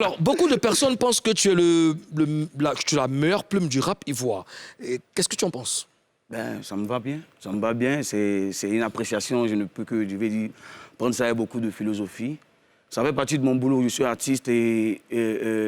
Alors, beaucoup de personnes pensent que tu es, tu es la meilleure plume du rap ivoire. Qu'est-ce que tu en penses? Ben, ça me va bien. Ça me va bien. C'est une appréciation. Je ne peux que, je vais dire, prendre ça avec beaucoup de philosophie. Ça fait partie de mon boulot. Je suis artiste et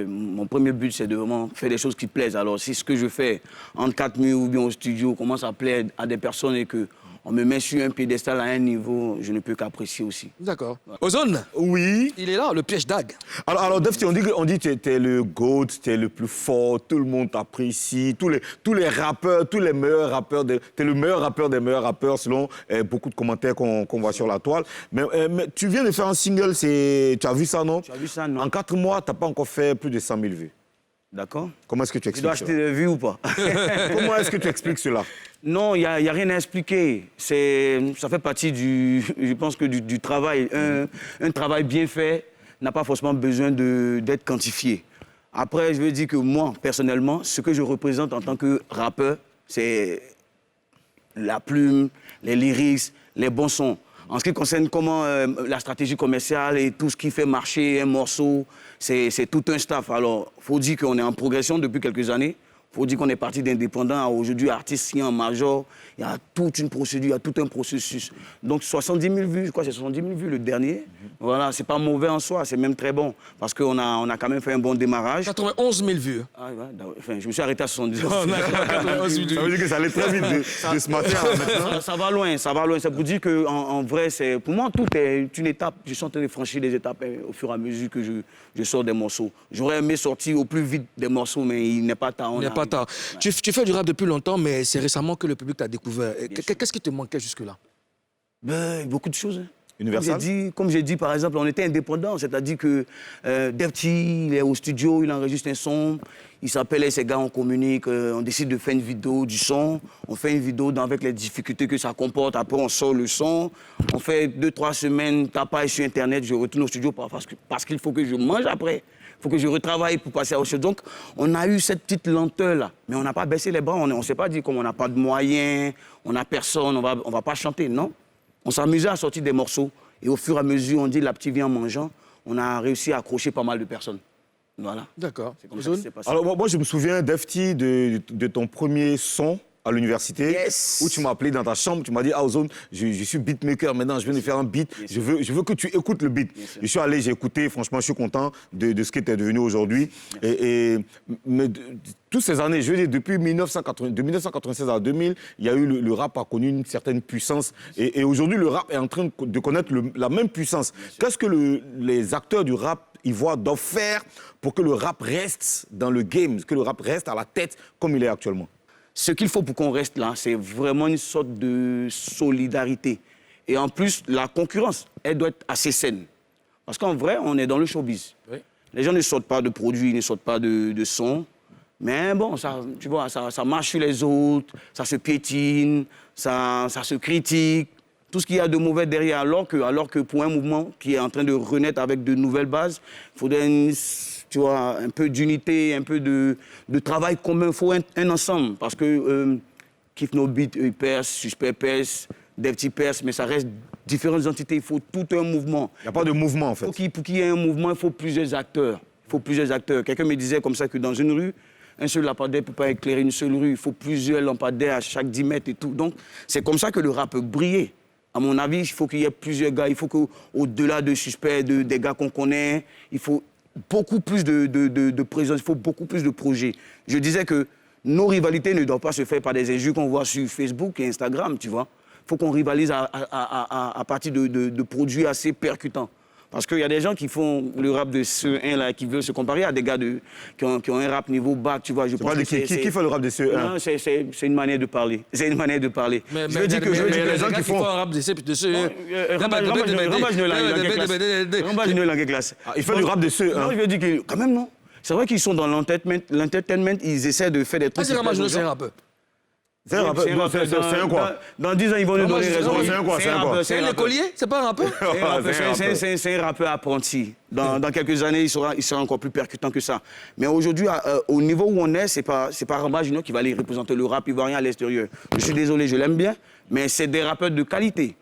mon premier but, c'est de vraiment faire des choses qui plaisent. Alors, si ce que je fais entre quatre murs ou bien au studio commence à plaire à des personnes et que on me met sur un piédestal à un niveau, je ne peux qu'apprécier aussi. D'accord. Ozone? Oui. Il est là, le piège d'Ag. Alors Defty, on dit que tu es le GOAT, tu es le plus fort, tout le monde t'apprécie, tous les rappeurs, tous les meilleurs rappeurs, tu es le meilleur rappeur des meilleurs rappeurs selon beaucoup de commentaires qu'on voit sur la toile. Mais tu viens de faire un single, tu as vu ça, non? Tu as vu ça, non? En 4 mois, tu n'as pas encore fait plus de 100 000 vues. D'accord. Comment est-ce que tu Tu dois expliques acheter des vues ou pas? Comment est-ce que tu expliques cela? Non, il n'y a rien à expliquer. Ça fait partie je pense que du travail. Un travail bien fait n'a pas forcément besoin d'être quantifié. Après, je veux dire que moi, personnellement, ce que je représente en tant que rappeur, c'est la plume, les lyrics, les bons sons. En ce qui concerne comment la stratégie commerciale et tout ce qui fait marcher un morceau, c'est tout un staff. Alors, il faut dire qu'on est en progression depuis quelques années. Il faut dire qu'on est parti d'indépendant à aujourd'hui artiste signé en major. Il y a toute une procédure, il y a tout un processus. Donc 70 000 vues, je crois que c'est 70 000 vues le dernier. Voilà, c'est pas mauvais en soi, c'est même très bon. Parce qu'on a quand même fait un bon démarrage. 91 000 vues. Ah, ouais, enfin, je me suis arrêté à 70 000. Ça veut dire que ça allait très vite de ce matin à maintenant. Ça va loin, ça va loin. C'est pour dire qu'en vrai, pour moi, tout est une étape. Je suis en train de franchir des étapes au fur et à mesure que je sors des morceaux. J'aurais aimé sortir au plus vite des morceaux, mais il n'est pas tard. Il n'est pas tard. Tu fais du rap depuis longtemps, mais c'est récemment que le public t'a découvert. Qu'est-ce qui te manquait jusque-là? Ben, beaucoup de choses. Universal? Comme j'ai dit, par exemple, on était indépendants. C'est-à-dire que Defty, il est au studio, il enregistre un son. Il s'appelle et ses gars, on communique, on décide de faire une vidéo du son. On fait une vidéo avec les difficultés que ça comporte. Après, on sort le son. On fait 2-3 semaines, tapage sur Internet. Je retourne au studio parce qu'il faut que je mange après. Il faut que je retravaille pour passer à autre chose. Donc, on a eu cette petite lenteur-là. Mais on n'a pas baissé les bras. On ne s'est pas dit comme on n'a pas de moyens, on n'a personne, on va pas chanter. Non. On s'amusait à sortir des morceaux. Et au fur et à mesure, on dit la petite vie en mangeant, on a réussi à accrocher pas mal de personnes. Voilà. D'accord. C'est comme ça que c'est passé. Alors moi, je me souviens, Defty, de ton premier son à l'université, Yes. où tu m'as appelé dans ta chambre, tu m'as dit, ah, Ozone, je suis beatmaker maintenant, je viens de faire un beat, je veux que tu écoutes le beat. Je suis allé, j'ai écouté, franchement, je suis content de ce que tu es devenu aujourd'hui. Mais toutes ces années, je veux dire, depuis de 1996 à 2000, il y a eu le rap a connu une certaine puissance. Et aujourd'hui, le rap est en train de connaître la même puissance. Qu'est-ce que les acteurs du rap ivoire doivent faire pour que le rap reste dans le game, que le rap reste à la tête comme il est actuellement? Ce qu'il faut pour qu'on reste là, c'est vraiment une sorte de solidarité. Et en plus, la concurrence, elle doit être assez saine. Parce qu'en vrai, on est dans le showbiz. Oui. Les gens ne sortent pas de produits, ne sortent pas de sons. Mais bon, ça, tu vois, ça marche sur les autres, ça se piétine, ça se critique. Tout ce qu'il y a de mauvais derrière, alors que pour un mouvement qui est en train de renaître avec de nouvelles bases, il faudrait tu vois, un peu d'unité, un peu de travail commun. Il faut un ensemble. Parce que Kiff No Beat, il perce, Suspect perce, Defty perce, mais ça reste différentes entités. Il faut tout un mouvement. Il n'y a pas de mouvement, en fait. Pour qu'il y ait un mouvement, il faut plusieurs acteurs. Quelqu'un me disait comme ça que dans une rue, un seul lampadaire ne peut pas éclairer une seule rue. Il faut plusieurs lampadaires à chaque 10 mètres et tout. Donc, c'est comme ça que le rap peut briller. À mon avis, il faut qu'il y ait plusieurs gars. Il faut qu'au-delà de Suspect, des gars qu'on connaît, il faut beaucoup plus de présence, il faut beaucoup plus de projets. Je disais que nos rivalités ne doivent pas se faire par des injures qu'on voit sur Facebook et Instagram, tu vois. Il faut qu'on rivalise à partir de produits assez percutants. Parce qu'il y a des gens qui font le rap de CE1 là, qui veulent se comparer à des gars qui ont un rap niveau bac, tu vois. Qui fait le rap de CE1? Non, c'est une manière de parler. C'est une manière de parler. Mais je veux dire que les gens qui font un rap de CE1... Il fait du rap de CE1. Non, je veux dire que quand même, non. C'est vrai qu'ils sont dans l'entertainment, ils essaient de faire des trucs... C'est Ramajno, c'est un rappeur. C'est un rappeur. C'est un quoi? Dans 10 ans, ils vont nous donner raison. C'est un quoi? C'est un écolier? C'est pas un rappeur? C'est un rappeur apprenti. Dans quelques années, il sera encore plus percutant que ça. Mais aujourd'hui, au niveau où on est, c'est pas Ramajno qui va aller représenter le rap ivoirien à l'extérieur. Je suis désolé, je l'aime bien, mais c'est des rappeurs de qualité.